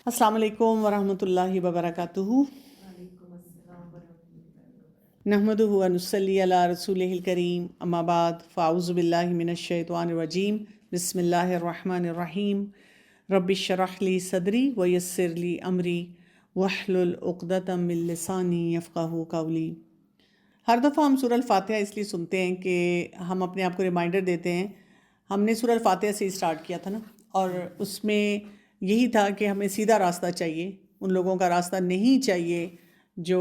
السلام علیکم ورحمۃ اللہ وبرکاتہ۔ نحمدہ و نصلی علی رسولہ الکریم، اما بعد، فاعوذ باللہ من الشیطان الرجیم، بسم اللہ الرحمن الرحیم۔ رب اشرح لی صدری ویسر لی امری واحلل عقدۃ من لسانی یفقہوا قولی۔ ہر دفعہ ہم سورہ الفاتحہ اس لیے سنتے ہیں کہ ہم اپنے آپ کو ریمائنڈر دیتے ہیں۔ ہم نے سورہ الفاتحہ سے ہی سٹارٹ کیا تھا نا، اور اس میں یہی تھا کہ ہمیں سیدھا راستہ چاہیے، ان لوگوں کا راستہ نہیں چاہیے جو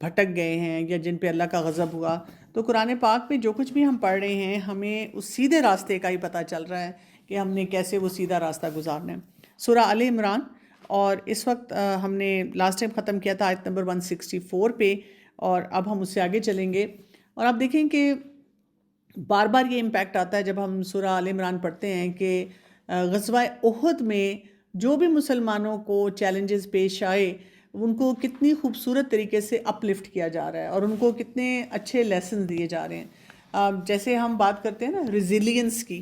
بھٹک گئے ہیں یا جن پہ اللہ کا غضب ہوا۔ تو قرآن پاک میں جو کچھ بھی ہم پڑھ رہے ہیں، ہمیں اس سیدھے راستے کا ہی پتہ چل رہا ہے کہ ہم نے کیسے وہ سیدھا راستہ گزارنا ہے۔ سورہ آل عمران، اور اس وقت ہم نے لاسٹ ٹائم ختم کیا تھا آیت نمبر 164 پہ، اور اب ہم اس سے آگے چلیں گے۔ اور آپ دیکھیں کہ بار بار یہ امپیکٹ آتا ہے جب ہم سورہ آل عمران پڑھتے ہیں کہ غزوہ احد میں جو بھی مسلمانوں کو چیلنجز پیش آئے، ان کو کتنی خوبصورت طریقے سے اپ لفٹ کیا جا رہا ہے، اور ان کو کتنے اچھے لیسنز دیے جا رہے ہیں۔ جیسے ہم بات کرتے ہیں نا ریزیلینس کی،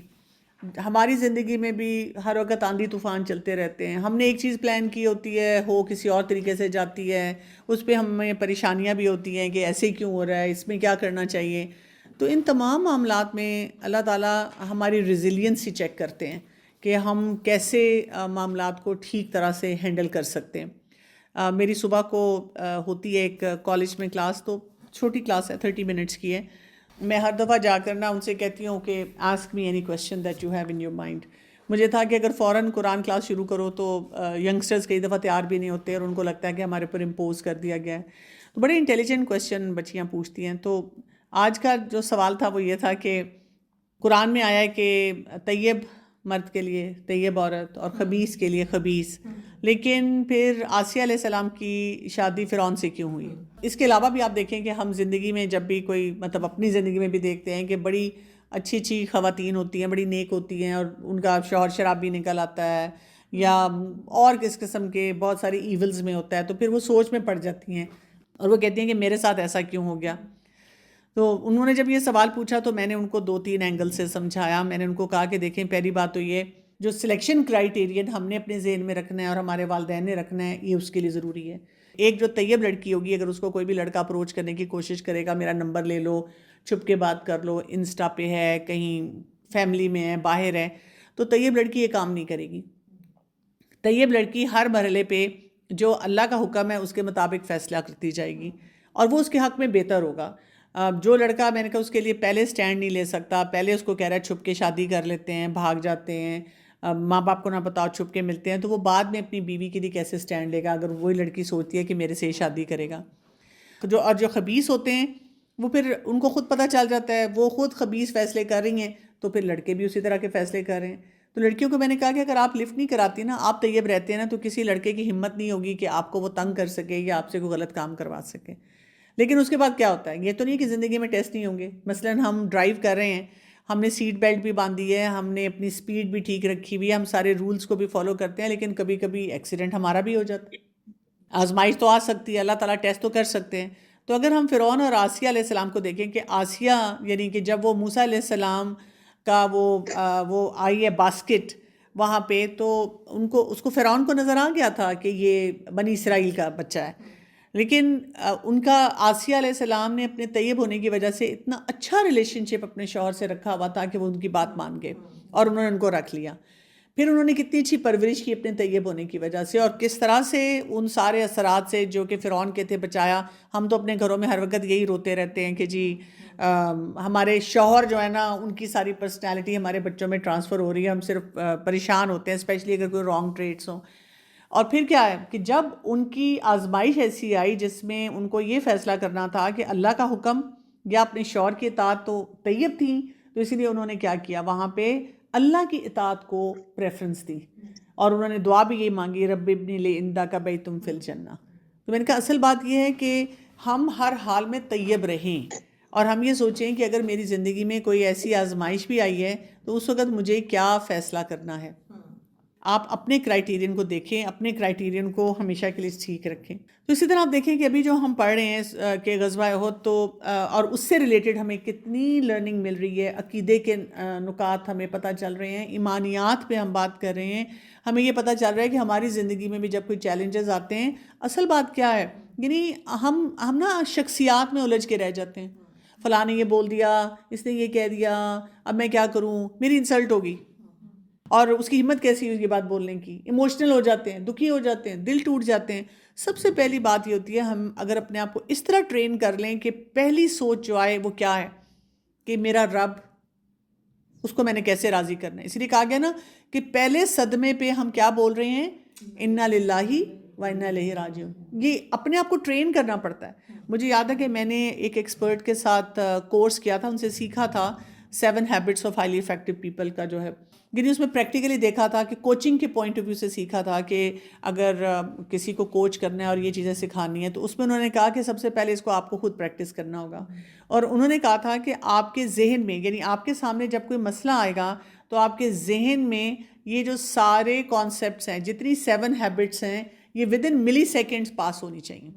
ہماری زندگی میں بھی ہر وقت آندھی طوفان چلتے رہتے ہیں۔ ہم نے ایک چیز پلان کی ہوتی ہے، ہو کسی اور طریقے سے جاتی ہے، اس پہ ہمیں پریشانیاں بھی ہوتی ہیں کہ ایسے کیوں ہو رہا ہے، اس میں کیا کرنا چاہیے۔ تو ان تمام معاملات میں اللہ تعالیٰ ہماری ریزیلینس ہی چیک کرتے ہیں کہ ہم کیسے معاملات کو ٹھیک طرح سے ہینڈل کر سکتے ہیں۔ میری صبح کو ہوتی ہے ایک کالج میں کلاس، تو چھوٹی کلاس ہے، 30 منٹس کی ہے۔ میں ہر دفعہ جا کر نا ان سے کہتی ہوں کہ ask me any question that you have in your mind. مجھے تھا کہ اگر فوراً قرآن کلاس شروع کرو تو ینگسٹرز کئی دفعہ تیار بھی نہیں ہوتے، اور ان کو لگتا ہے کہ ہمارے اوپر امپوز کر دیا گیا ہے۔ تو بڑے انٹیلیجنٹ کویسچن بچیاں پوچھتی ہیں۔ تو آج کا جو سوال تھا وہ یہ تھا کہ قرآن میں آیا ہے کہ طیب مرد کے لیے طیب عورت اور خبیث کے لیے خبیث، لیکن پھر آسیہ علیہ السلام کی شادی فرعون سے کیوں ہوئی؟ اس کے علاوہ بھی آپ دیکھیں کہ ہم زندگی میں جب بھی کوئی اپنی زندگی میں بھی دیکھتے ہیں کہ بڑی اچھی اچھی خواتین ہوتی ہیں، بڑی نیک ہوتی ہیں، اور ان کا شوہر شرابی نکل آتا ہے یا اور کس قسم کے بہت ساری ایولز میں ہوتا ہے، تو پھر وہ سوچ میں پڑ جاتی ہیں اور وہ کہتی ہیں کہ میرے ساتھ ایسا کیوں ہو گیا۔ تو انہوں نے جب یہ سوال پوچھا تو میں نے ان کو 2-3 اینگل سے سمجھایا۔ میں نے ان کو کہا کہ دیکھیں، پہلی بات تو یہ جو سلیکشن کرائیٹیرین ہم نے اپنے ذہن میں رکھنا ہے اور ہمارے والدین نے رکھنا ہے، یہ اس کے لیے ضروری ہے۔ ایک جو طیب لڑکی ہوگی، اگر اس کو کوئی بھی لڑکا اپروچ کرنے کی کوشش کرے گا، میرا نمبر لے لو، چھپ کے بات کر لو، انسٹا پہ ہے، کہیں فیملی میں ہے، باہر ہے، تو طیب لڑکی یہ کام نہیں کرے گی۔ طیب لڑکی ہر مرحلے پہ جو اللہ کا حکم ہے اس کے مطابق فیصلہ کرتی جائے گی، اور وہ اس کے حق میں بہتر ہوگا۔ جو لڑکا، میں نے کہا، اس کے لیے پہلے سٹینڈ نہیں لے سکتا، پہلے اس کو کہہ رہا ہے چھپ کے شادی کر لیتے ہیں، بھاگ جاتے ہیں، ماں باپ کو نہ بتاؤ، چھپ کے ملتے ہیں، تو وہ بعد میں اپنی بیوی کے لیے کیسے سٹینڈ لے گا اگر وہی لڑکی سوچتی ہے کہ میرے سے ہی شادی کرے گا۔ جو خبیث ہوتے ہیں وہ پھر ان کو خود پتہ چل جاتا ہے، وہ خود خبیث فیصلے کر رہی ہیں، تو پھر لڑکے بھی اسی طرح کے فیصلے کر رہے ہیں۔ تو لڑکیوں کو میں نے کہا کہ اگر آپ لفٹ نہیں کراتی نا، آپ طیب رہتے ہیں نا، تو کسی لڑکے کی ہمت نہیں ہوگی کہ آپ کو وہ تنگ کر سکے یا آپ سے کوئی غلط کام کروا سکے۔ لیکن اس کے بعد کیا ہوتا ہے؟ یہ تو نہیں کہ زندگی میں ٹیسٹ نہیں ہوں گے۔ مثلاً ہم ڈرائیو کر رہے ہیں، ہم نے سیٹ بیلٹ بھی باندھی ہے، ہم نے اپنی سپیڈ بھی ٹھیک رکھی ہوئی ہے، ہم سارے رولز کو بھی فالو کرتے ہیں، لیکن کبھی کبھی ایکسیڈنٹ ہمارا بھی ہو جاتا ہے۔ آزمائش تو آ سکتی ہے، اللہ تعالیٰ ٹیسٹ تو کر سکتے ہیں۔ تو اگر ہم فرعون اور آسیہ علیہ السلام کو دیکھیں کہ آسیہ، یعنی کہ جب وہ موسیٰ علیہ السلام کا وہ آئی ہے باسکٹ وہاں پہ، تو اس کو فرعون کو نظر آ گیا تھا کہ یہ بنی اسرائیل کا بچہ ہے، لیکن ان کا آسیہ علیہ السلام نے اپنے طیب ہونے کی وجہ سے اتنا اچھا ریلیشن شپ اپنے شوہر سے رکھا ہوا تھا کہ وہ ان کی بات مان گئے اور انہوں نے ان کو رکھ لیا۔ پھر انہوں نے کتنی اچھی پرورش کی اپنے طیب ہونے کی وجہ سے، اور کس طرح سے ان سارے اثرات سے جو کہ فرعون کے تھے بچایا۔ ہم تو اپنے گھروں میں ہر وقت یہی روتے رہتے ہیں کہ جی ہمارے شوہر جو ہے نا، ان کی ساری پرسنالٹی ہمارے بچوں میں ٹرانسفر ہو رہی ہے، ہم صرف پریشان ہوتے ہیں، اسپیشلی اگر کوئی رانگ ٹریٹس ہوں۔ اور پھر کیا ہے کہ جب ان کی آزمائش ایسی آئی جس میں ان کو یہ فیصلہ کرنا تھا کہ اللہ کا حکم یا اپنے شوہر کی اطاعت، تو طیب تھیں، تو اسی لیے انہوں نے کیا کیا، وہاں پہ اللہ کی اطاعت کو پریفرنس دی، اور انہوں نے دعا بھی یہی مانگی، رب ابنی لی عندک بیتا فی الجنہ۔ تو میں نے کہا اصل بات یہ ہے کہ ہم ہر حال میں طیب رہیں، اور ہم یہ سوچیں کہ اگر میری زندگی میں کوئی ایسی آزمائش بھی آئی ہے تو اس وقت مجھے کیا فیصلہ کرنا ہے۔ آپ اپنے کرائٹیرین کو دیکھیں، اپنے کرائٹیرین کو ہمیشہ کے لیے ٹھیک رکھیں. تو اسی طرح آپ دیکھیں کہ ابھی جو ہم پڑھ رہے ہیں کہ غزوہ احد، تو اور اس سے ریلیٹڈ ہمیں کتنی لرننگ مل رہی ہے، عقیدے کے نکات ہمیں پتہ چل رہے ہیں، ایمانیات پہ ہم بات کر رہے ہیں. ہمیں یہ پتہ چل رہا ہے کہ ہماری زندگی میں بھی جب کوئی چیلنجز آتے ہیں، اصل بات کیا ہے، یعنی ہم نا شخصیات میں الجھ کے رہ جاتے ہیں. فلاں نے یہ بول دیا، اس نے یہ کہہ دیا، اب میں کیا کروں، میری انسلٹ ہوگی، اور اس کی ہمت کیسی ہوئی یہ بات بولنے کی. ایموشنل ہو جاتے ہیں، دکھی ہو جاتے ہیں، دل ٹوٹ جاتے ہیں. سب سے پہلی بات یہ ہوتی ہے، ہم اگر اپنے آپ کو اس طرح ٹرین کر لیں کہ پہلی سوچ جو آئے وہ کیا ہے کہ میرا رب، اس کو میں نے کیسے راضی کرنا ہے. اس لیے کہا گیا نا کہ پہلے صدمے پہ ہم کیا بول رہے ہیں، انا للہ و انا الیہ راجعون. یہ اپنے آپ کو ٹرین کرنا پڑتا ہے. مجھے یاد ہے کہ میں نے ایک ایکسپرٹ کے ساتھ کورس کیا تھا، ان سے سیکھا تھا 7 habits of highly effective people کا جو ہے، یعنی اس میں پریکٹیکلی دیکھا تھا کہ کوچنگ کے پوائنٹ آف ویو سے سیکھا تھا کہ اگر کسی کو کوچ کرنا ہے اور یہ چیزیں سکھانی ہے تو اس میں انہوں نے کہا کہ سب سے پہلے اس کو آپ کو خود پریکٹس کرنا ہوگا. اور انہوں نے کہا تھا کہ آپ کے ذہن میں، یعنی آپ کے سامنے جب کوئی مسئلہ آئے گا تو آپ کے ذہن میں یہ جو سارے کانسیپٹس ہیں، جتنی 7 ہیبٹس ہیں، یہ ود ان ملی سیکنڈس پاس ہونی چاہیے.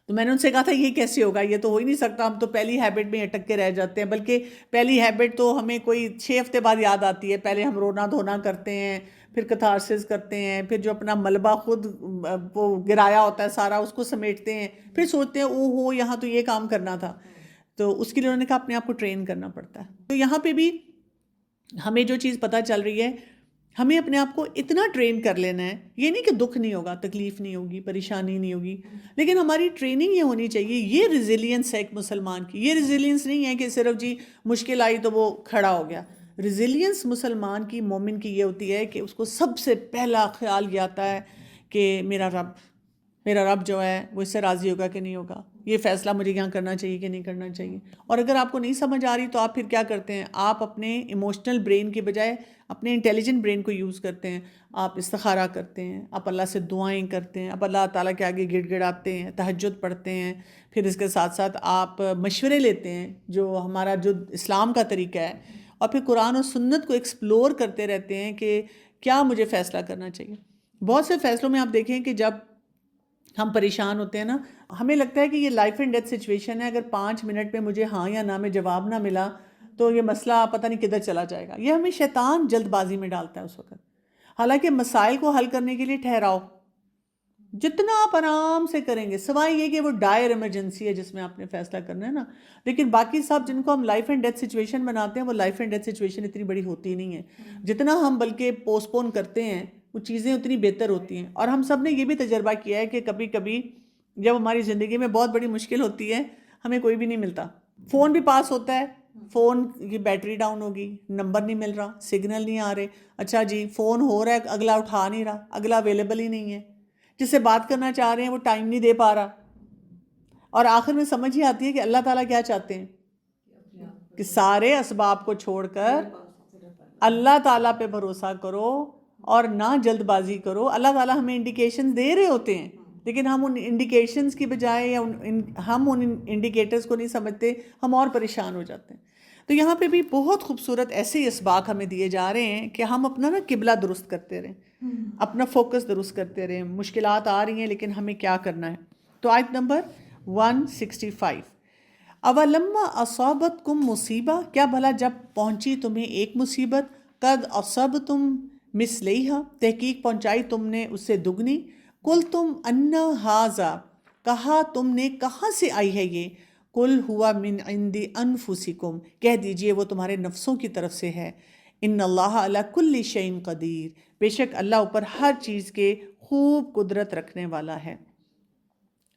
تو میں نے ان سے کہا تھا یہ کیسے ہوگا، یہ تو ہو ہی نہیں سکتا، ہم تو پہلی ہیبٹ میں اٹک کے رہ جاتے ہیں. بلکہ پہلی ہیبٹ تو ہمیں کوئی 6 ہفتے بعد یاد آتی ہے. پہلے ہم رونا دھونا کرتے ہیں، پھر کتھارسس کرتے ہیں، پھر جو اپنا ملبہ خود وہ گرایا ہوتا ہے سارا اس کو سمیٹتے ہیں، پھر سوچتے ہیں او ہو یہاں تو یہ کام کرنا تھا. تو اس کے لیے انہوں نے کہا اپنے آپ کو ٹرین کرنا پڑتا ہے. تو یہاں پہ بھی ہمیں جو چیز پتہ چل رہی ہے، ہمیں اپنے آپ کو اتنا ٹرین کر لینا ہے. یہ نہیں کہ دکھ نہیں ہوگا، تکلیف نہیں ہوگی، پریشانی نہیں ہوگی، لیکن ہماری ٹریننگ یہ ہونی چاہیے. یہ ریزیلینس ہے ایک مسلمان کی. یہ ریزیلینس نہیں ہے کہ صرف جی مشکل آئی تو وہ کھڑا ہو گیا. ریزیلینس مسلمان کی، مومن کی یہ ہوتی ہے کہ اس کو سب سے پہلا خیال یہ آتا ہے کہ میرا رب جو ہے وہ اس سے راضی ہوگا کہ نہیں ہوگا، یہ فیصلہ مجھے یہاں کرنا چاہیے کہ نہیں کرنا چاہیے. اور اگر آپ کو نہیں سمجھ آ رہی تو آپ پھر کیا کرتے ہیں، آپ اپنے ایموشنل برین کے بجائے اپنے انٹیلیجنٹ برین کو یوز کرتے ہیں. آپ استخارہ کرتے ہیں، آپ اللہ سے دعائیں کرتے ہیں، آپ اللہ تعالیٰ کے آگے گڑ گڑاتے ہیں، تہجد پڑھتے ہیں. پھر اس کے ساتھ ساتھ آپ مشورے لیتے ہیں جو ہمارا جو اسلام کا طریقہ ہے، اور پھر قرآن و سنت کو ایکسپلور کرتے رہتے ہیں کہ کیا مجھے فیصلہ کرنا چاہیے. بہت سے فیصلوں میں آپ دیکھیں کہ جب ہم پریشان ہوتے ہیں نا، ہمیں لگتا ہے کہ یہ لائف اینڈ ڈیتھ سچویشن ہے، اگر 5 منٹ میں مجھے ہاں یا نہ میں جواب نہ ملا تو یہ مسئلہ پتہ نہیں کدھر چلا جائے گا. یہ ہمیں شیطان جلد بازی میں ڈالتا ہے اس وقت. حالانکہ مسائل کو حل کرنے کے لیے ٹھہراؤ، جتنا آپ آرام سے کریں گے، سوائے یہ کہ وہ ڈائر ایمرجنسی ہے جس میں آپ نے فیصلہ کرنا ہے نا. لیکن باقی سب جن کو ہم لائف اینڈ ڈیتھ سچویشن بناتے ہیں، وہ لائف اینڈ ڈیتھ سچویشن اتنی بڑی ہوتی نہیں ہے. جتنا ہم بلکہ پوسٹ پون کرتے ہیں وہ چیزیں اتنی بہتر ہوتی ہیں. اور ہم سب نے یہ بھی تجربہ کیا ہے کہ کبھی کبھی جب ہماری زندگی میں بہت بڑی مشکل ہوتی ہے، ہمیں کوئی بھی نہیں ملتا. فون بھی پاس ہوتا ہے، فون کی بیٹری ڈاؤن ہوگی، نمبر نہیں مل رہا، سگنل نہیں آ رہے. اچھا جی فون ہو رہا ہے، اگلا اٹھا نہیں رہا، اگلا اویلیبل ہی نہیں ہے، جس سے بات کرنا چاہ رہے ہیں وہ ٹائم نہیں دے پا رہا. اور آخر میں سمجھ ہی آتی ہے کہ اللہ تعالیٰ کیا چاہتے ہیں کہ سارے اسباب کو چھوڑ کر اللہ تعالیٰ پہ بھروسہ کرو اور نہ جلد بازی کرو. اللہ تعالیٰ ہمیں انڈیکیشنز دے رہے ہوتے ہیں، لیکن ہم ان انڈیکیشنز کی بجائے یا ہم ان انڈیکیٹرز کو نہیں سمجھتے، ہم اور پریشان ہو جاتے ہیں. تو یہاں پہ بھی بہت خوبصورت ایسے اسباق ہمیں دیے جا رہے ہیں کہ ہم اپنا نا قبلہ درست کرتے رہیں، اپنا فوکس درست کرتے رہیں. مشکلات آ رہی ہیں لیکن ہمیں کیا کرنا ہے. تو آیت نمبر 165، اولما اصابتکم مصیبہ، کیا بھلا جب پہنچی تمہیں ایک مصیبت، قد اصبتم مثلیہا، تحقیق پہنچائی تم نے اس سے دگنی، قلتم انا ھذا، کہا تم نے کہاں سے آئی ہے یہ، قل ہوا من عند انفسکم، کہہ دیجئے وہ تمہارے نفسوں کی طرف سے ہے. ان اللہ علی کل شیء قدیر، بے شک اللہ اوپر ہر چیز کے خوب قدرت رکھنے والا ہے.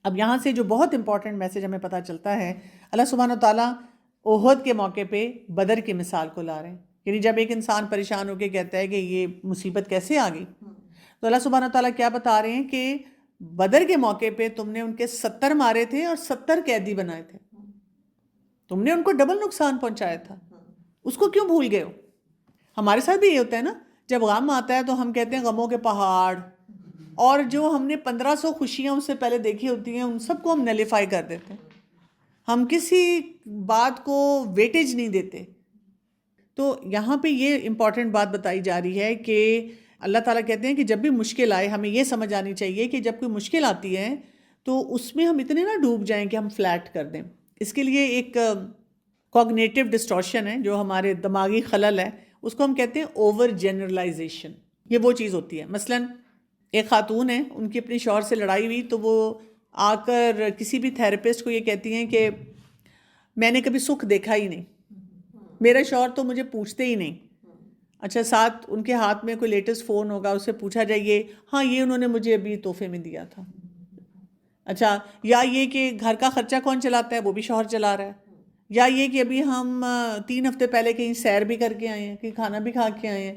اب یہاں سے جو بہت امپورٹنٹ میسج ہمیں پتہ چلتا ہے، اللہ سبحانہ و تعالیٰ احد کے موقع پہ بدر کی مثال کو لا رہے ہیں. یعنی جب ایک انسان پریشان ہو کے کہتا ہے کہ یہ مصیبت کیسے آ گئی، تو اللہ سبحانہ و تعالیٰ کیا بتا رہے ہیں کہ بدر کے موقع پہ تم نے ان کے 70 مارے تھے اور 70 قیدی بنائے تھے، تم نے ان کو ڈبل نقصان پہنچایا تھا، اس کو کیوں بھول گئے ہو؟ ہمارے ساتھ بھی یہ ہوتا ہے نا، جب غم آتا ہے تو ہم کہتے ہیں غموں کے پہاڑ، اور جو ہم نے 1500 خوشیاں اس سے پہلے دیکھی ہوتی ہیں ان سب کو ہم نیلیفائی کر دیتے ہیں، ہم کسی بات کو ویٹیج نہیں دیتے. تو یہاں پہ یہ امپورٹنٹ بات بتائی جا رہی ہے کہ اللہ تعالیٰ کہتے ہیں کہ جب بھی مشکل آئے ہمیں یہ سمجھ آنی چاہیے کہ جب کوئی مشکل آتی ہے تو اس میں ہم اتنے نہ ڈوب جائیں کہ ہم فلیٹ کر دیں. اس کے لیے ایک کوگنیٹو ڈسٹورشن ہے جو ہمارے دماغی خلل ہے، اس کو ہم کہتے ہیں اوور جنرلائزیشن. یہ وہ چیز ہوتی ہے، مثلاً ایک خاتون ہے، ان کی اپنے شوہر سے لڑائی ہوئی تو وہ آ کر کسی بھی تھیراپسٹ کو یہ کہتی ہیں کہ میں نے کبھی سکھ دیکھا ہی نہیں، میرا شوہر تو مجھے پوچھتے ہی نہیں. اچھا، ساتھ ان کے ہاتھ میں کوئی لیٹسٹ فون ہوگا، اس سے پوچھا جائے ہاں یہ انہوں نے مجھے ابھی تحفے میں دیا تھا. اچھا، یا یہ کہ گھر کا خرچہ کون چلاتا ہے، وہ بھی شوہر چلا رہا ہے. یا یہ کہ ابھی ہم 3 ہفتے پہلے کہیں سیر بھی کر کے آئے ہیں، کہیں کھانا بھی کھا کے آئے ہیں.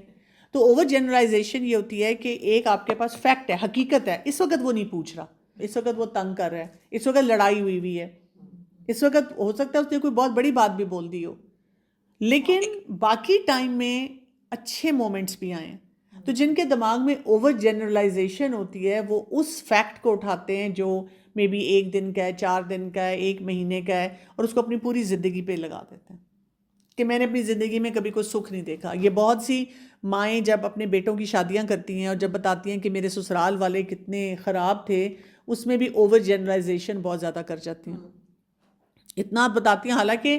تو اوور جنرلائزیشن یہ ہوتی ہے کہ ایک آپ کے پاس فیکٹ ہے، حقیقت ہے، اس وقت وہ نہیں پوچھ رہا، اس وقت وہ تنگ کر رہا ہے، اس وقت لڑائی ہوئی ہے، اس وقت ہو سکتا ہے اس نے کوئی بہت بڑی بات بھی بول دی ہو، لیکن باقی ٹائم میں اچھے مومنٹس بھی آئیں. تو جن کے دماغ میں اوور جنرلائزیشن ہوتی ہے وہ اس فیکٹ کو اٹھاتے ہیں جو مے بی 1 دن کا ہے، 4 دن کا ہے، 1 مہینے کا ہے، اور اس کو اپنی پوری زندگی پہ لگا دیتے ہیں کہ میں نے اپنی زندگی میں کبھی کوئی سکھ نہیں دیکھا. یہ بہت سی مائیں جب اپنے بیٹوں کی شادیاں کرتی ہیں اور جب بتاتی ہیں کہ میرے سسرال والے کتنے خراب تھے، اس میں بھی اوور جنرلائزیشن بہت زیادہ کر جاتی ہیں. اتنا بتاتی ہیں، حالانکہ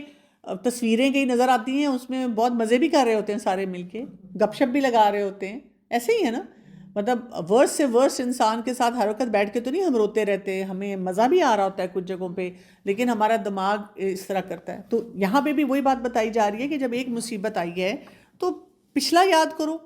تصویریں کہیں نظر آتی ہیں اس میں بہت مزے بھی کر رہے ہوتے ہیں سارے مل کے، گپ شپ بھی لگا رہے ہوتے ہیں. ایسے ہی ہے نا، مطلب ورس سے ورس انسان کے ساتھ ہر وقت بیٹھ کے تو نہیں ہم روتے رہتے، ہمیں مزہ بھی آ رہا ہوتا ہے کچھ جگہوں پہ، لیکن ہمارا دماغ اس طرح کرتا ہے. تو یہاں پہ بھی وہی بات بتائی جا رہی ہے کہ جب ایک مصیبت آئی ہے تو پچھلا یاد کرو،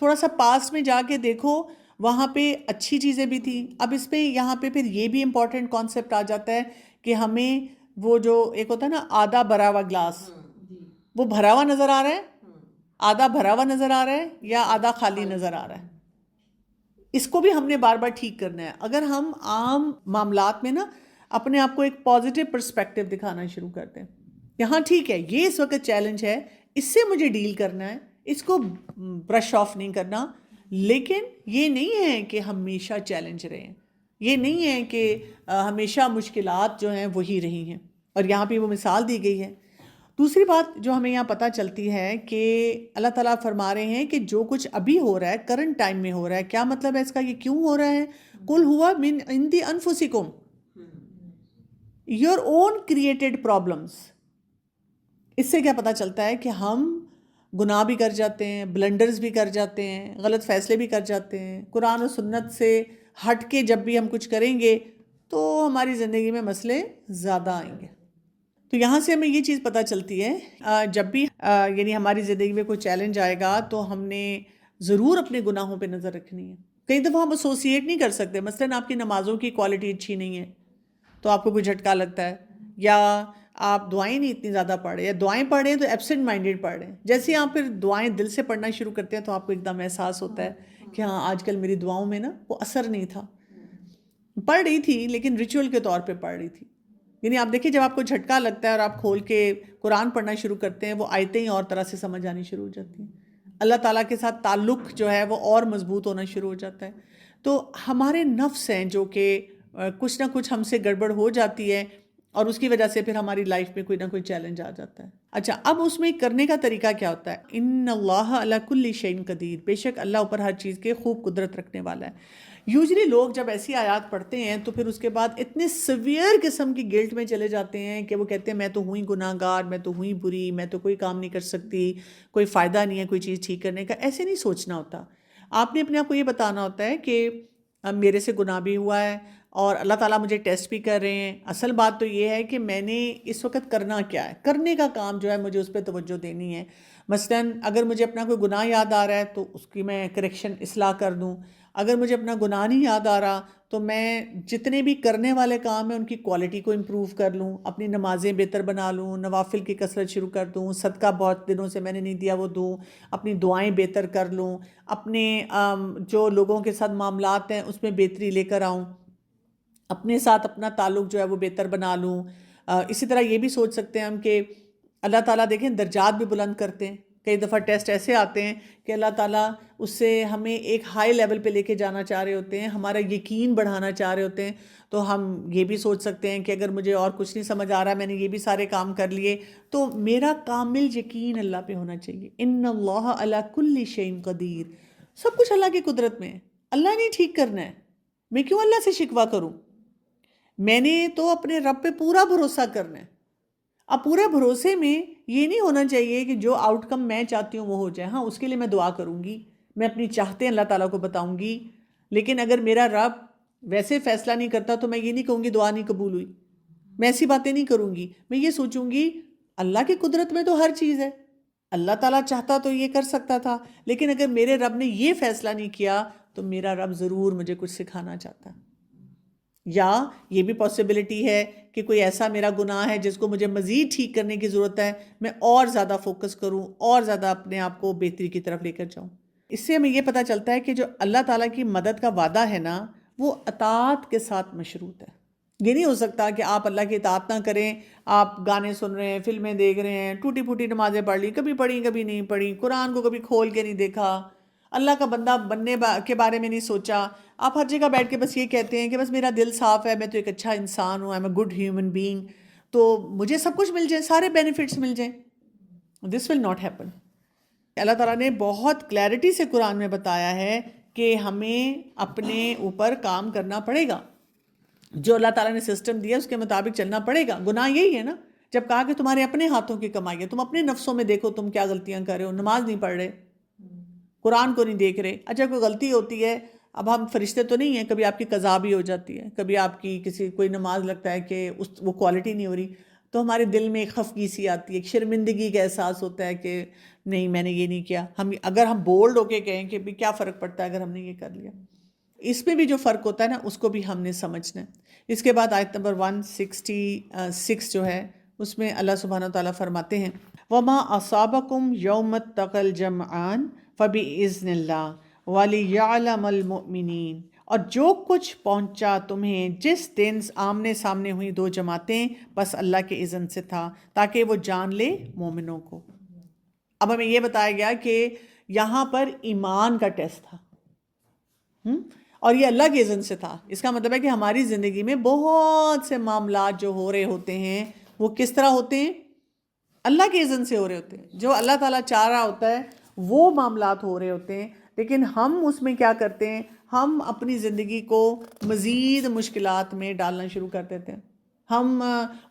تھوڑا سا پاس میں جا کے دیکھو، وہاں پہ اچھی چیزیں بھی تھیں. اب اس پہ یہاں پہ پھر یہ بھی امپورٹنٹ کانسیپٹ آ جاتا ہے کہ ہمیں وہ جو ایک ہوتا ہے نا آدھا بھرا ہوا گلاس، وہ بھرا ہوا نظر آ رہا ہے، آدھا بھرا ہوا نظر آ رہا ہے یا آدھا خالی نظر آ رہا ہے. اس کو بھی ہم نے بار بار ٹھیک کرنا ہے. اگر ہم عام معاملات میں نا اپنے آپ کو ایک پازیٹیو پرسپیکٹیو دکھانا شروع کرتے ہیں، یہاں ٹھیک ہے یہ اس وقت چیلنج ہے، اس سے مجھے ڈیل کرنا ہے، اس کو برش آف نہیں کرنا. لیکن یہ نہیں ہے کہ ہمیشہ چیلنج رہے ہیں، یہ نہیں ہے کہ ہمیشہ مشکلات جو ہیں وہی رہی ہیں، اور یہاں پہ وہ مثال دی گئی ہے. دوسری بات جو ہمیں یہاں پتہ چلتی ہے کہ اللہ تعالیٰ فرما رہے ہیں کہ جو کچھ ابھی ہو رہا ہے، کرنٹ ٹائم میں ہو رہا ہے، کیا مطلب ہے اس کا، یہ کیوں ہو رہا ہے؟ قُلْ هُوَ مِنْ عِنْدِ أَنفُسِكُمْ، your own created problems. اس سے کیا پتہ چلتا ہے کہ ہم گناہ بھی کر جاتے ہیں، بلنڈرز بھی کر جاتے ہیں، غلط فیصلے بھی کر جاتے ہیں. قرآن و سنت سے ہٹ کے جب بھی ہم کچھ کریں گے تو ہماری زندگی میں مسئلے زیادہ آئیں گے. تو یہاں سے ہمیں یہ چیز پتہ چلتی ہے جب بھی یعنی ہماری زندگی میں کوئی چیلنج آئے گا تو ہم نے ضرور اپنے گناہوں پہ نظر رکھنی ہے. کئی دفعہ ہم ایسوسیٹ نہیں کر سکتے، مثلاً آپ کی نمازوں کی کوالٹی اچھی نہیں ہے تو آپ کو کوئی جھٹکا لگتا ہے، یا آپ دعائیں نہیں اتنی زیادہ پڑھ رہے، یا دعائیں پڑھ رہے ہیں تو ایبسنٹ مائنڈیڈ پڑھ رہے ہیں. جیسے آپ پھر دعائیں دل سے پڑھنا شروع کرتے ہیں تو آپ کو ایک دم احساس ہوتا ہے کہ ہاں آج کل میری دعاؤں میں نا وہ اثر نہیں تھا، پڑھ رہی تھی لیکن ریچول کے طور پہ پڑھ رہی تھی. یعنی آپ دیکھیں جب آپ کو جھٹکا لگتا ہے اور آپ کھول کے قرآن پڑھنا شروع کرتے ہیں، وہ آیتیں ہی اور طرح سے سمجھ آنی شروع ہو جاتی ہیں، اللہ تعالیٰ کے ساتھ تعلق جو ہے وہ اور مضبوط ہونا شروع ہو جاتا ہے. تو ہمارے نفس ہیں جو کہ کچھ نہ کچھ ہم سے گڑبڑ ہو جاتی ہے اور اس کی وجہ سے پھر ہماری لائف میں کوئی نہ کوئی چیلنج آ جاتا ہے. اچھا، اب اس میں کرنے کا طریقہ کیا ہوتا ہے؟ ان اللہ علی کل شیء قدیر، بے شک اللہ اوپر ہر چیز کے خوب قدرت رکھنے والا ہے. یوزلی لوگ جب ایسی آیات پڑھتے ہیں تو پھر اس کے بعد اتنے سیویئر قسم کی گلٹ میں چلے جاتے ہیں کہ وہ کہتے ہیں میں تو ہوئی گناہ گار، میں تو ہوئی بری، میں تو کوئی کام نہیں کر سکتی، کوئی فائدہ نہیں ہے کوئی چیز ٹھیک کرنے کا. ایسے نہیں سوچنا ہوتا. آپ نے اپنے آپ کو یہ بتانا ہوتا ہے کہ میرے سے گناہ بھی ہوا ہے اور اللہ تعالیٰ مجھے ٹیسٹ بھی کر رہے ہیں. اصل بات تو یہ ہے کہ میں نے اس وقت کرنا کیا ہے، کرنے کا کام جو ہے مجھے اس پہ توجہ دینی ہے. مثلاً اگر مجھے اپنا کوئی گناہ یاد آ رہا ہے تو اس کی میں کریکشن اصلاح کر دوں. اگر مجھے اپنا گناہ نہیں یاد آ رہا تو میں جتنے بھی کرنے والے کام ہیں ان کی کوالٹی کو امپروو کر لوں، اپنی نمازیں بہتر بنا لوں، نوافل کی کثرت شروع کر دوں، صدقہ بہت دنوں سے میں نے نہیں دیا وہ دوں، اپنی دعائیں بہتر کر لوں، اپنے جو لوگوں کے ساتھ معاملات ہیں اس میں بہتری لے کر آؤں، اپنے ساتھ اپنا تعلق جو ہے وہ بہتر بنا لوں. اسی طرح یہ بھی سوچ سکتے ہیں ہم کہ اللہ تعالیٰ دیکھیں درجات بھی بلند کرتے ہیں. کئی دفعہ ٹیسٹ ایسے آتے ہیں کہ اللہ تعالیٰ اس سے ہمیں ایک ہائی لیول پہ لے کے جانا چاہ رہے ہوتے ہیں، ہمارا یقین بڑھانا چاہ رہے ہوتے ہیں. تو ہم یہ بھی سوچ سکتے ہیں کہ اگر مجھے اور کچھ نہیں سمجھ آ رہا، میں نے یہ بھی سارے کام کر لیے، تو میرا کامل یقین اللہ پہ ہونا چاہیے. ان اللہ علی کل شیء قدیر، سب کچھ اللہ کی قدرت میں ہے، اللہ نے ٹھیک کرنا ہے، میں کیوں اللہ سے شکوہ کروں؟ میں نے تو اپنے رب پہ پورا بھروسہ کرنا ہے۔ اب پورے بھروسے میں یہ نہیں ہونا چاہیے کہ جو آؤٹ کم میں چاہتی ہوں وہ ہو جائے، ہاں اس کے لیے میں دعا کروں گی، میں اپنی چاہتے اللہ تعالیٰ کو بتاؤں گی، لیکن اگر میرا رب ویسے فیصلہ نہیں کرتا تو میں یہ نہیں کہوں گی دعا نہیں قبول ہوئی، میں ایسی باتیں نہیں کروں گی، میں یہ سوچوں گی اللہ کی قدرت میں تو ہر چیز ہے، اللہ تعالیٰ چاہتا تو یہ کر سکتا تھا، لیکن اگر میرے رب نے یہ فیصلہ نہیں کیا تو میرا رب ضرور مجھے کچھ سکھانا چاہتا ہے۔ یا یہ بھی پاسبلٹی ہے کہ کوئی ایسا میرا گناہ ہے جس کو مجھے مزید ٹھیک کرنے کی ضرورت ہے، میں اور زیادہ فوکس کروں، اور زیادہ اپنے آپ کو بہتری کی طرف لے کر جاؤں۔ اس سے ہمیں یہ پتہ چلتا ہے کہ جو اللہ تعالیٰ کی مدد کا وعدہ ہے نا، وہ اطاعت کے ساتھ مشروط ہے۔ یہ نہیں ہو سکتا کہ آپ اللہ کی اطاعت نہ کریں، آپ گانے سن رہے ہیں، فلمیں دیکھ رہے ہیں، ٹوٹی پھوٹی نمازیں پڑھ لی، کبھی پڑھی کبھی نہیں پڑھی، قرآن کو کبھی کھول کے نہیں دیکھا، اللہ کا بندہ بننے کے بارے میں نہیں سوچا، آپ ہر جگہ بیٹھ کے بس یہ کہتے ہیں کہ بس میرا دل صاف ہے، میں تو ایک اچھا انسان ہوں، I am a good human being, تو مجھے سب کچھ مل جائے، سارے بینیفٹس مل جائیں۔ دس ول ناٹ ہیپن۔ اللہ تعالیٰ نے بہت کلیئرٹی سے قرآن میں بتایا ہے کہ ہمیں اپنے اوپر کام کرنا پڑے گا، جو اللہ تعالیٰ نے سسٹم دیا اس کے مطابق چلنا پڑے گا۔ گناہ یہی ہے نا، جب کہا کہ تمہارے اپنے ہاتھوں کی کمائی ہے، تم اپنے نفسوں میں دیکھو تم کیا غلطیاں کر رہے ہو، نماز نہیں پڑھ رہے، قرآن کو نہیں دیکھ رہے۔ اچھا کوئی غلطی ہوتی ہے، اب ہم فرشتے تو نہیں ہیں، کبھی آپ کی قضا بھی ہو جاتی ہے، کبھی آپ کی کوئی نماز لگتا ہے کہ وہ کوالٹی نہیں ہو رہی، تو ہمارے دل میں ایک خفگی سی آتی ہے، ایک شرمندگی کا احساس ہوتا ہے کہ نہیں میں نے یہ نہیں کیا۔ اگر ہم بولڈ ہو کے کہیں کہ بھی کیا فرق پڑتا ہے اگر ہم نے یہ کر لیا، اس میں بھی جو فرق ہوتا ہے نا اس کو بھی ہم نے سمجھنا ہے۔ اس کے بعد آیت نمبر 166 جو ہے اس میں اللہ سبحانہ وتعالیٰ فرماتے ہیں وَمَا أَصَابَكُمْ يَوْمَ التَّقَى الْجَمْعَانِ فَبِإِذْنِ اللَّهِ وَلِيَعْلَمَ الْمُؤْمِنِينَ، اور جو کچھ پہنچا تمہیں جس دن آمنے سامنے ہوئی دو جماعتیں بس اللہ کے اذن سے تھا، تاکہ وہ جان لے مومنوں کو۔ اب ہمیں یہ بتایا گیا کہ یہاں پر ایمان کا ٹیسٹ تھا، اور یہ اللہ کے اذن سے تھا۔ اس کا مطلب ہے کہ ہماری زندگی میں بہت سے معاملات جو ہو رہے ہوتے ہیں وہ کس طرح ہوتے ہیں؟ اللہ کے اذن سے ہو رہے ہوتے ہیں۔ جو اللہ تعالیٰ چاہ رہا ہوتا ہے وہ معاملات ہو رہے ہوتے ہیں، لیکن ہم اس میں کیا کرتے ہیں؟ ہم اپنی زندگی کو مزید مشکلات میں ڈالنا شروع کر دیتے ہیں، ہم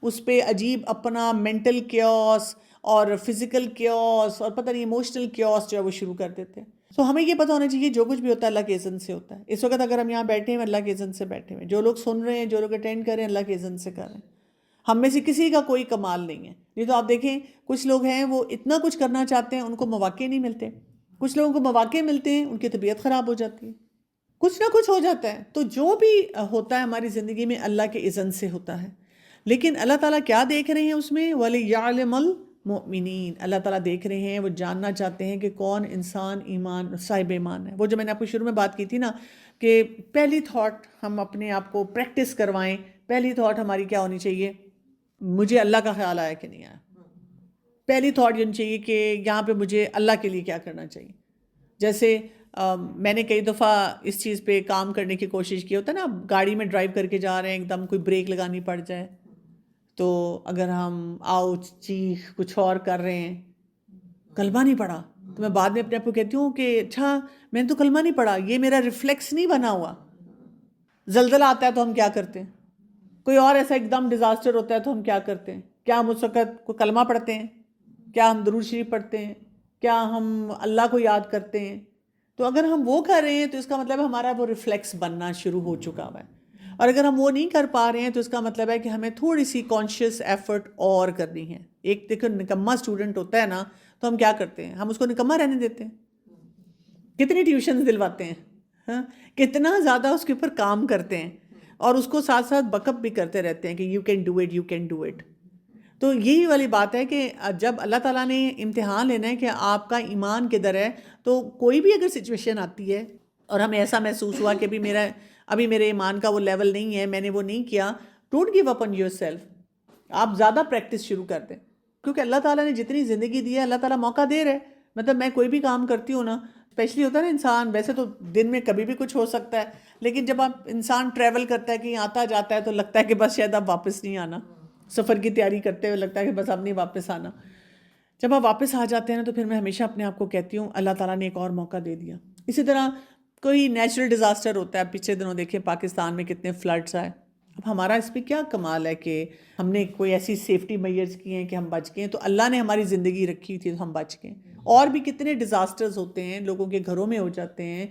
اس پہ عجیب اپنا مینٹل کیوس اور فزیکل کیوس اور پتہ نہیں ایموشنل کیوس جو ہے وہ شروع کر دیتے ہیں۔ تو ہمیں یہ پتہ ہونا چاہیے جو کچھ بھی ہوتا ہے اللہ کے اذن سے ہوتا ہے۔ اس وقت اگر ہم یہاں بیٹھے ہیں اللہ کے اذن سے بیٹھے ہوئے، جو لوگ سن رہے ہیں، جو لوگ اٹینڈ کر رہے ہیں، اللہ کے اذن سے کر رہے ہیں۔ ہم میں سے کسی کا کوئی کمال نہیں ہے، نہیں تو آپ دیکھیں کچھ لوگ ہیں وہ اتنا کچھ کرنا چاہتے ہیں، ان کو مواقع نہیں ملتے، کچھ لوگوں کو مواقع ملتے ہیں، ان کی طبیعت خراب ہو جاتی ہے، کچھ نہ کچھ ہو جاتا ہے۔ تو جو بھی ہوتا ہے ہماری زندگی میں اللہ کے اذن سے ہوتا ہے، لیکن اللہ تعالیٰ کیا دیکھ رہے ہیں اس میں؟ وَلِيَعْلَمَ الْمُؤْمِنِينَ، اللہ تعالیٰ دیکھ رہے ہیں، وہ جاننا چاہتے ہیں کہ کون انسان ایمان صاحب ایمان ہے۔ وہ جو میں نے آپ کو شروع میں بات کی تھی نا کہ پہلی تھاٹ ہم اپنے آپ کو پریکٹس کروائیں، پہلی تھاٹ ہماری کیا ہونی چاہیے؟ مجھے اللہ کا خیال آیا کہ نہیں آیا۔ پہلی تھاٹ یہ ہونی چاہیے کہ یہاں پہ مجھے اللہ کے لیے کیا کرنا چاہیے۔ جیسے میں نے کئی دفعہ اس چیز پہ کام کرنے کی کوشش کی، ہوتا ہے نا گاڑی میں ڈرائیو کر کے جا رہے ہیں، ایک دم کوئی بریک لگانی پڑ جائے تو اگر ہم آؤچ چیخ کچھ اور کر رہے ہیں، کلمہ نہیں پڑھا، تو میں بعد میں اپنے آپ کو کہتی ہوں کہ اچھا میں نے تو کلمہ نہیں پڑھا، یہ میرا ریفلیکس نہیں بنا ہوا۔ زلزلہ آتا ہے تو ہم کیا کرتے ہیں؟ کوئی اور ایسا ایک دم ڈیزاسٹر ہوتا ہے تو ہم کیا کرتے ہیں؟ کیا ہم اس وقت کوئی کلمہ پڑھتے ہیں؟ کیا ہم درود شریف پڑھتے ہیں؟ کیا ہم اللہ کو یاد کرتے ہیں؟ تو اگر ہم وہ کر رہے ہیں تو اس کا مطلب ہمارا وہ ریفلیکس بننا شروع ہو چکا ہوا ہے، اور اگر ہم وہ نہیں کر پا رہے ہیں تو اس کا مطلب ہے کہ ہمیں تھوڑی سی کانشیس ایفرٹ اور کرنی ہے۔ ایک دیکھو نکما اسٹوڈنٹ ہوتا ہے نا تو ہم کیا کرتے ہیں؟ ہم اس کو نکما رہنے دیتے ہیں، کتنی ٹیوشنز دلواتے ہیں، کتنا زیادہ اس کے اوپر کام کرتے ہیں، اور اس کو ساتھ ساتھ بیک اپ بھی کرتے رہتے ہیں کہ you can do it, you can do it. تو یہی والی بات ہے کہ جب اللہ تعالیٰ نے امتحان لینا ہے کہ آپ کا ایمان کدھر ہے، تو کوئی بھی اگر سچویشن آتی ہے اور ہمیں ایسا محسوس ہوا کہ ابھی میرے ایمان کا وہ لیول نہیں ہے، میں نے وہ نہیں کیا، don't give up on your self, آپ زیادہ پریکٹس شروع کر دیں، کیونکہ اللہ تعالیٰ نے جتنی زندگی دی ہے اللہ تعالیٰ موقع دے رہے۔ مطلب میں کوئی بھی کام کرتی ہوں نا، اسپیشلی ہوتا ہے نا انسان، ویسے تو دن میں کبھی بھی کچھ ہو سکتا ہے، لیکن جب آپ انسان ٹریول کرتا ہے کہیں آتا جاتا ہے تو لگتا ہے کہ بس شاید اب واپس نہیں آنا، سفر کی تیاری کرتے ہوئے لگتا ہے کہ بس اب نہیں واپس آنا۔ جب آپ واپس آ جاتے ہیں نا تو پھر میں ہمیشہ اپنے آپ کو کہتی ہوں اللہ تعالیٰ نے ایک اور موقع دے دیا، اسی طرح کوئی نیچرل ڈیزاسٹر ہوتا ہے، پچھلے دنوں دیکھیں پاکستان میں کتنے فلڈز آئے. اب ہمارا اس پہ کیا کمال ہے کہ ہم نے کوئی ایسی سیفٹی میئرز کی ہیں کہ ہم بچ گئے ہیں، تو اللہ نے ہماری زندگی رکھی تھی تو ہم بچ گئے. اور بھی کتنے ڈیزاسٹرز ہوتے ہیں، لوگوں کے گھروں میں ہو جاتے ہیں،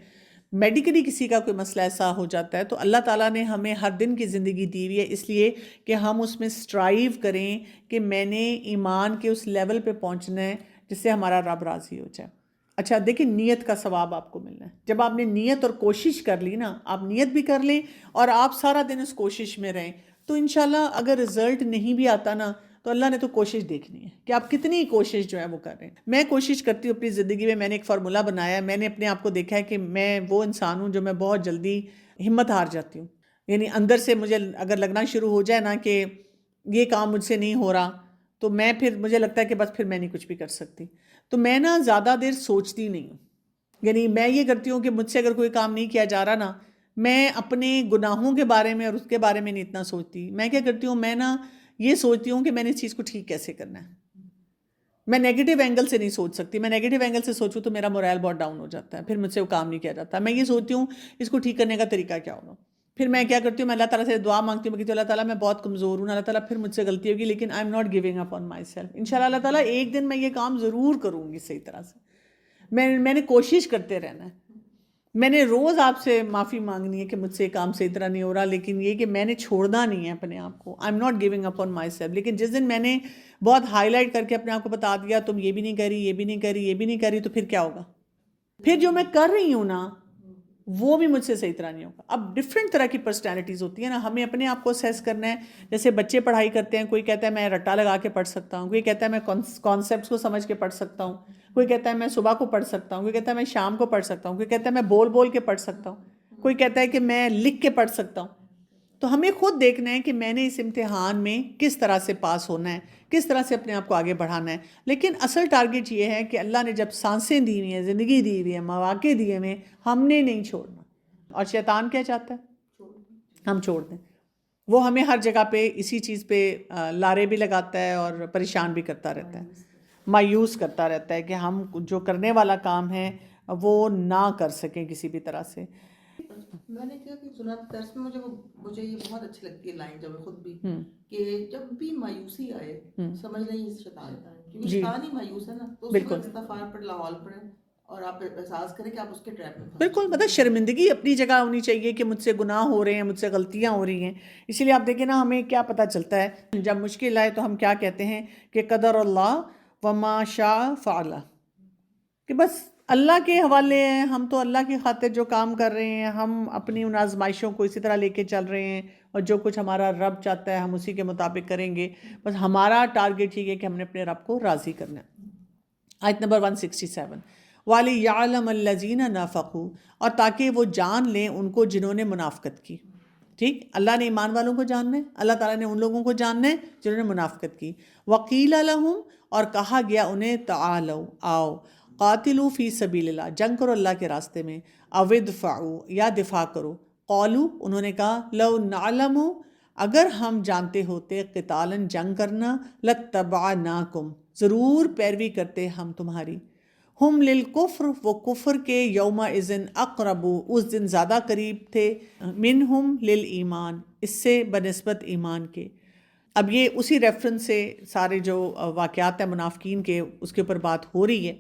میڈیکلی کسی کا کوئی مسئلہ ایسا ہو جاتا ہے، تو اللہ تعالیٰ نے ہمیں ہر دن کی زندگی دی ہوئی ہے اس لیے کہ ہم اس میں سٹرائیو کریں کہ میں نے ایمان کے اس لیول پہ پہنچنا ہے جس سے ہمارا رب راضی ہو جائے. اچھا دیکھیں، نیت کا ثواب آپ کو ملنا ہے. جب آپ نے نیت اور کوشش کر لی نا، آپ نیت بھی کر لیں اور آپ سارا دن اس کوشش میں رہیں، تو انشاءاللہ اگر رزلٹ نہیں بھی آتا نا تو اللہ نے تو کوشش دیکھنی ہے کہ آپ کتنی کوشش جو ہے وہ کر رہے ہیں. میں کوشش کرتی ہوں اپنی زندگی میں نے ایک فارمولا بنایا ہے. میں نے اپنے آپ کو دیکھا ہے کہ میں وہ انسان ہوں جو میں بہت جلدی ہمت ہار جاتی ہوں. یعنی اندر سے مجھے اگر لگنا شروع ہو جائے نا کہ یہ کام مجھ سے نہیں ہو رہا، تو میں پھر مجھے لگتا ہے کہ بس پھر میں نہیں کچھ بھی کر سکتی. تو میں نا زیادہ دیر سوچتی نہیں ہوں. یعنی میں یہ کرتی ہوں کہ مجھ سے اگر کوئی کام نہیں کیا جا رہا نا، میں اپنے گناہوں کے بارے میں اور اس کے بارے میں نہیں اتنا سوچتی. میں کیا کرتی ہوں، میں نا یہ سوچتی ہوں کہ میں نے اس چیز کو ٹھیک کیسے کرنا ہے. میں نیگیٹو اینگل سے نہیں سوچ سکتی. میں نیگیٹو اینگل سے سوچوں تو میرا مورائل بہت ڈاؤن ہو جاتا ہے، پھر مجھ سے وہ کام نہیں کیا جاتا. میں یہ سوچتی ہوں اس کو ٹھیک کرنے کا طریقہ کیا ہوگا. پھر میں کیا کرتی ہوں، میں اللہ تعالیٰ سے دعا مانگتی ہوں، میں کہتی ہوں اللہ تعالیٰ میں بہت کمزور ہوں، اللہ تعالیٰ پھر مجھ سے غلطی ہوگی لیکن I am not giving up on my self. انشاءاللہ اللہ تعالیٰ ایک دن میں یہ کام ضرور کروں گی صحیح طرح سے. میں نے کوشش کرتے رہنا ہے. میں نے روز آپ سے معافی مانگنی ہے کہ مجھ سے یہ کام صحیح طرح نہیں ہو رہا، لیکن یہ کہ میں نے چھوڑنا نہیں ہے اپنے آپ کو. I am not giving up on my self. لیکن جس دن میں نے بہت ہائی لائٹ کر کے اپنے آپ کو بتا دیا تم یہ بھی نہیں کری، یہ بھی نہیں کری، یہ بھی نہیں کری، تو پھر کیا ہوگا؟ پھر جو میں کر رہی ہوں نا وہ بھی مجھ سے صحیح طرح نہیں ہوگا. اب ڈفرینٹ طرح کی پرسنالٹیز ہوتی ہیں نا، ہمیں اپنے آپ کو اسیس کرنا ہے. جیسے بچے پڑھائی کرتے ہیں، کوئی کہتا ہے میں رٹا لگا کے پڑھ سکتا ہوں، کوئی کہتا ہے میں کانسیپٹس کو سمجھ کے پڑھ سکتا ہوں، کوئی کہتا ہے میں صبح کو پڑھ سکتا ہوں، کوئی کہتا ہے میں شام کو پڑھ سکتا ہوں، کوئی کہتا ہے میں بول بول کے پڑھ سکتا ہوں، کوئی کہتا ہے کہ میں لکھ کے پڑھ سکتا ہوں. تو ہمیں خود دیکھنا ہے کہ میں نے اس امتحان میں کس طرح سے پاس ہونا ہے، کس طرح سے اپنے آپ کو آگے بڑھانا ہے. لیکن اصل ٹارگٹ یہ ہے کہ اللہ نے جب سانسیں دی ہوئی ہیں، زندگی دی ہوئی ہے، مواقع دیے ہوئے ہیں، ہم نے نہیں چھوڑنا. اور شیطان کیا چاہتا ہے؟ ہم چھوڑ دیں. وہ ہمیں ہر جگہ پہ اسی چیز پہ لارے بھی لگاتا ہے اور پریشان بھی کرتا رہتا ہے، مایوس کرتا رہتا ہے کہ ہم جو کرنے والا کام ہے وہ نہ کر سکیں کسی بھی طرح سے. میں نے کیا کہ سنا درس میں مجھے یہ بہت اچھی لگتی ہے لائن، جب خود بھی کہ جب بھی مایوسی آئے سمجھ لیں یہ شیطان کا ہے، کیونکہ شیطان ہی مایوس ہے نا. تو اس کو استغفار پڑھ، لاحول پڑھیں اور آپ احساس کریں کہ آپ اس کے ٹریپ میں. بالکل، مطلب شرمندگی اپنی جگہ ہونی چاہیے کہ مجھ سے گناہ ہو رہے ہیں، مجھ سے غلطیاں ہو رہی ہیں. اسی لیے آپ دیکھیں نا، ہمیں کیا پتہ چلتا ہے جب مشکل آئے تو ہم کیا کہتے ہیں کہ قدر اللہ وما شاء فعل، کہ بس اللہ کے حوالے ہیں. ہم تو اللہ کی خاطر جو کام کر رہے ہیں، ہم اپنی ان آزمائشوں کو اسی طرح لے کے چل رہے ہیں، اور جو کچھ ہمارا رب چاہتا ہے ہم اسی کے مطابق کریں گے. بس ہمارا ٹارگٹ یہ ہے کہ ہم نے اپنے رب کو راضی کرنا ہے. آیت نمبر 167، وَلِيَعْلَمَ الَّذِينَ نَافَقُوا، اور تاکہ وہ جان لیں ان کو جنہوں نے منافقت کی. ٹھیک، اللہ نے ایمان والوں کو جاننا ہے، اللہ تعالیٰ نے ان لوگوں کو جاننا ہے جنہوں نے منافقت کی. وَقِيلَ لَهُمْ، اور کہا گیا انہیں تعالوا، آؤ، قاتلوا فی سبیل اللہ، جنگ کرو اللہ کے راستے میں، او ادفعوا، یا دفاع کرو. قالوا، انہوں نے کہا، لو نعلم، اگر ہم جانتے ہوتے، قتالاً جنگ کرنا، لاتبعناکم، ضرور پیروی کرتے ہم تمہاری. ہم للکفر، وہ کفر کے، یومئذ اقرب، اس دن زیادہ قریب تھے، منہم للایمان، اس سے بنسبت ایمان کے. اب یہ اسی ریفرنس سے سارے جو واقعات ہیں منافقین کے، اس کے اوپر بات ہو رہی ہے.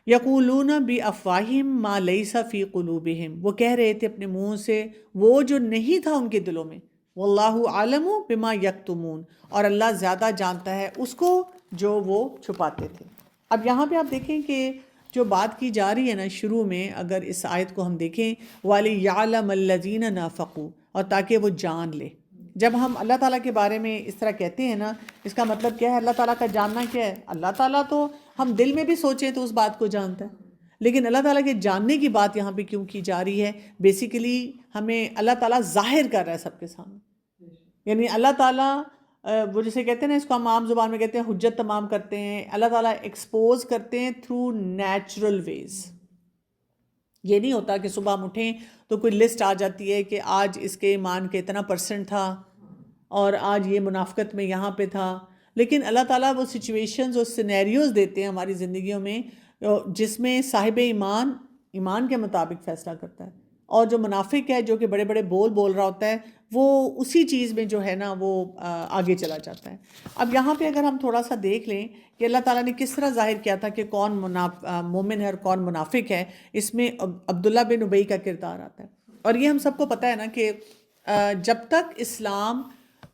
یقولون بافواہہم ما لیس فی قلوبہم، وہ کہہ رہے تھے اپنے منہ سے وہ جو نہیں تھا ان کے دلوں میں. واللہ عالم بما یکتمون، اور اللہ زیادہ جانتا ہے اس کو جو وہ چھپاتے تھے. اب یہاں پہ آپ دیکھیں کہ جو بات کی جا رہی ہے نا شروع میں، اگر اس آیت کو ہم دیکھیں، وَلِيَعْلَمَ الَّذِينَ نَافَقُوا، اور تاکہ وہ جان لے. جب ہم اللہ تعالیٰ کے بارے میں اس طرح کہتے ہیں نا، اس کا مطلب کیا ہے؟ اللہ تعالیٰ کا جاننا کیا ہے؟ اللہ تعالیٰ تو ہم دل میں بھی سوچیں تو اس بات کو جانتا ہے، لیکن اللہ تعالیٰ کے جاننے کی بات یہاں پہ کیوں کی جا رہی ہے؟ بیسیکلی ہمیں اللہ تعالیٰ ظاہر کر رہا ہے سب کے سامنے. یعنی اللہ تعالیٰ وہ جسے کہتے ہیں نا، اس کو ہم عام زبان میں کہتے ہیں حجت تمام کرتے ہیں. اللہ تعالیٰ ایکسپوز کرتے ہیں تھرو نیچرل ویز. یہ نہیں ہوتا کہ صبح ہم اٹھیں تو کوئی لسٹ آ جاتی ہے کہ آج اس کے ایمان کے اتنا % تھا اور آج یہ منافقت میں یہاں پہ تھا. لیکن اللہ تعالیٰ وہ سچویشنز اور سینیریوز دیتے ہیں ہماری زندگیوں میں جس میں صاحب ایمان ایمان کے مطابق فیصلہ کرتا ہے، اور جو منافق ہے جو کہ بڑے بڑے بول رہا ہوتا ہے وہ اسی چیز میں جو ہے نا وہ آگے چلا جاتا ہے۔ اب یہاں پہ اگر ہم تھوڑا سا دیکھ لیں کہ اللہ تعالیٰ نے کس طرح ظاہر کیا تھا کہ کون مومن ہے اور کون منافق ہے، اس میں عبداللہ بن ابی کا کردار آتا ہے۔ اور یہ ہم سب کو پتہ ہے نا کہ جب تک اسلام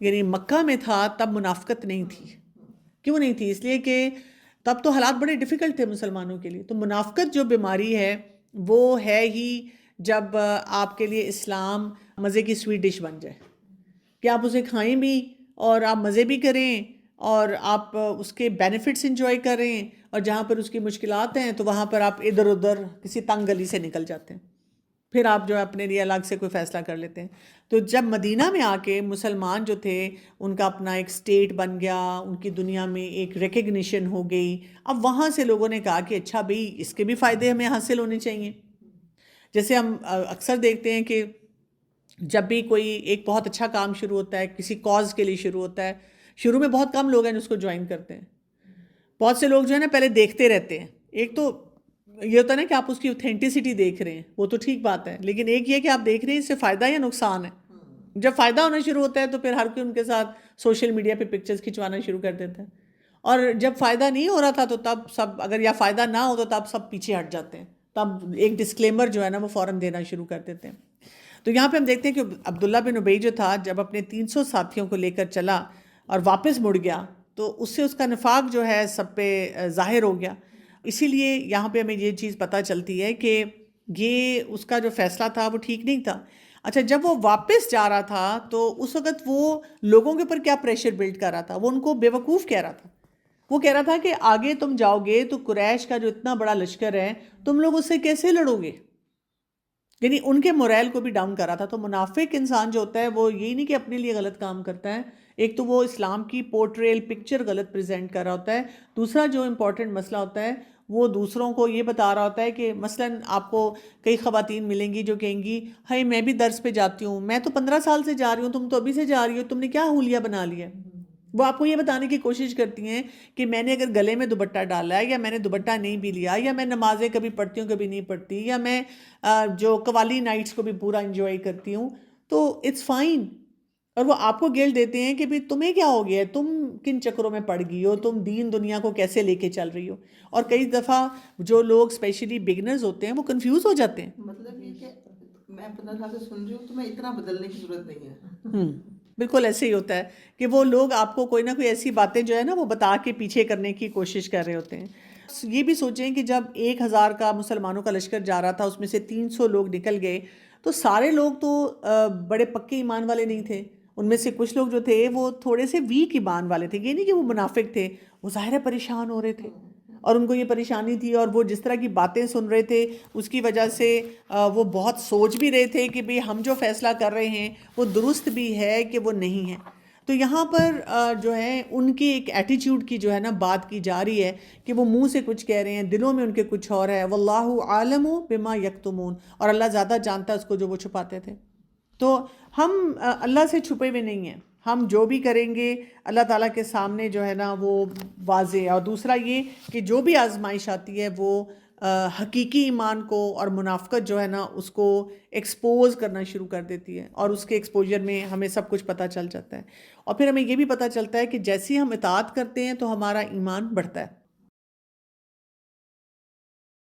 یعنی مکہ میں تھا تب منافقت نہیں تھی۔ کیوں نہیں تھی؟ اس لیے کہ تب تو حالات بڑے ڈیفیکلٹ تھے مسلمانوں کے لیے۔ تو منافقت جو بیماری ہے وہ ہے ہی جب آپ کے لیے اسلام مزے کی سویٹ ڈش بن جائے کہ آپ اسے کھائیں بھی اور آپ مزے بھی کریں اور آپ اس کے بینیفٹس انجوائے کریں، اور جہاں پر اس کی مشکلات ہیں تو وہاں پر آپ ادھر ادھر کسی تنگ گلی سے نکل جاتے ہیں، پھر آپ جو ہے اپنے لیے الگ سے کوئی فیصلہ کر لیتے ہیں۔ تو جب مدینہ میں آ کے مسلمان جو تھے ان کا اپنا ایک سٹیٹ بن گیا، ان کی دنیا میں ایک ریکگنیشن ہو گئی، اب وہاں سے لوگوں نے کہا کہ اچھا بھئی اس کے بھی فائدے ہمیں حاصل ہونے چاہیے۔ جیسے ہم اکثر دیکھتے ہیں کہ جب بھی کوئی ایک بہت اچھا کام شروع ہوتا ہے، کسی کاز کے لیے شروع ہوتا ہے، شروع میں بہت کم لوگ ہیں جو اس کو جوائن کرتے ہیں۔ بہت سے لوگ جو ہے نا پہلے دیکھتے رہتے ہیں۔ ایک تو یہ ہوتا ہے نا کہ آپ اس کی اوتھینٹسٹی دیکھ رہے ہیں، وہ تو ٹھیک بات ہے، لیکن ایک یہ کہ آپ دیکھ رہے ہیں اس سے فائدہ یا نقصان ہے۔ جب فائدہ ہونا شروع ہوتا ہے تو پھر ہر کوئی ان کے ساتھ سوشل میڈیا پہ پکچرز کھنچوانا شروع کر دیتا ہے، اور جب فائدہ نہیں ہو رہا تھا تو تب سب، اگر یا فائدہ نہ ہو تو تب سب پیچھے ہٹ جاتے ہیں، تب ایک ڈسکلیمر جو ہے نا وہ فوراً دینا شروع کر دیتے ہیں۔ تو یہاں پہ ہم دیکھتے ہیں کہ عبداللہ بن ابی جو تھا جب اپنے 300 ساتھیوں کو لے کر چلا اور واپس مڑ گیا تو اس سے اس کا نفاق جو ہے سب پہ ظاہر ہو گیا۔ اسی لیے یہاں پہ ہمیں یہ چیز پتہ چلتی ہے کہ یہ اس کا جو فیصلہ تھا وہ ٹھیک نہیں تھا۔ اچھا، جب وہ واپس جا رہا تھا تو اس وقت وہ لوگوں کے اوپر کیا پریشر بلڈ کر رہا تھا؟ وہ ان کو بیوقوف کہہ رہا تھا۔ وہ کہہ رہا تھا کہ آگے تم جاؤ گے تو قریش کا جو اتنا بڑا لشکر ہے تم لوگ اس سے کیسے لڑو گے؟ یعنی ان کے موریل کو بھی ڈاؤن کر رہا تھا۔ تو منافق انسان جو ہوتا ہے وہ یہی نہیں کہ اپنے لیے غلط کام کرتا ہے، ایک تو وہ اسلام کی پورٹریل پکچر غلط پریزنٹ کر رہا ہوتا ہے، دوسرا جو امپورٹنٹ مسئلہ ہوتا ہے وہ دوسروں کو یہ بتا رہا ہوتا ہے کہ مثلاً آپ کو کئی خواتین ملیں گی جو کہیں گی ہائی میں بھی درس پہ جاتی ہوں، میں تو 15 سال سے جا رہی ہوں، تم تو ابھی سے جا رہی ہو، تم نے کیا حولیہ بنا لیا ہے؟ وہ آپ کو یہ بتانے کی کوشش کرتی ہیں کہ میں نے اگر گلے میں دوپٹہ ڈالا ہے، یا میں نے دوپٹہ نہیں بھی لیا، یا میں نمازیں کبھی پڑھتی ہوں کبھی نہیں پڑھتی، یا میں جو قوالی نائٹس کو بھی پورا انجوائے کرتی ہوں، تو اٹس فائن۔ اور وہ آپ کو گیل دیتے ہیں کہ بھی تمہیں کیا ہو گیا ہے، تم کن چکروں میں پڑ گئی ہو، تم دین دنیا کو کیسے لے کے چل رہی ہو۔ اور کئی دفعہ جو لوگ اسپیشلی بگنرز ہوتے ہیں وہ کنفیوز ہو جاتے ہیں۔ مطلب یہ کہ میں 15 سال سے سن رہی ہوں تو میں اتنا بدلنے کی ضرورت نہیں ہے۔ بالکل ایسے ہی ہوتا ہے کہ وہ لوگ آپ کو کوئی نہ کوئی ایسی باتیں جو ہے نا وہ بتا کے پیچھے کرنے کی کوشش کر رہے ہوتے ہیں۔ یہ بھی سوچیں کہ جب 1000 کا مسلمانوں کا لشکر جا رہا تھا، اس میں سے 300 لوگ نکل گئے، تو سارے لوگ تو بڑے پکے ایمان والے نہیں تھے، ان میں سے کچھ لوگ جو تھے وہ تھوڑے سے ویک ایمان والے تھے۔ یہ نہیں کہ وہ منافق تھے، وہ ظاہر ہے پریشان ہو رہے تھے، اور ان کو یہ پریشانی تھی، اور وہ جس طرح کی باتیں سن رہے تھے اس کی وجہ سے وہ بہت سوچ بھی رہے تھے کہ بھئی ہم جو فیصلہ کر رہے ہیں وہ درست بھی ہے کہ وہ نہیں ہے۔ تو یہاں پر جو ہے ان کی ایک ایٹیچیوڈ کی جو ہے نا بات کی جا رہی ہے کہ وہ منہ سے کچھ کہہ رہے ہیں، دلوں میں ان کے کچھ اور ہے۔ واللہ عالم بما یکتمون، اور اللہ زیادہ جانتا ہے اس کو جو وہ چھپاتے تھے۔ تو ہم اللہ سے چھپے ہوئے نہیں ہیں، ہم جو بھی کریں گے اللہ تعالیٰ کے سامنے جو ہے نا وہ واضح ہے۔ اور دوسرا یہ کہ جو بھی آزمائش آتی ہے وہ حقیقی ایمان کو اور منافقت جو ہے نا اس کو ایکسپوز کرنا شروع کر دیتی ہے، اور اس کے ایکسپوجر میں ہمیں سب کچھ پتہ چل جاتا ہے۔ اور پھر ہمیں یہ بھی پتہ چلتا ہے کہ جیسی ہم اطاعت کرتے ہیں تو ہمارا ایمان بڑھتا ہے،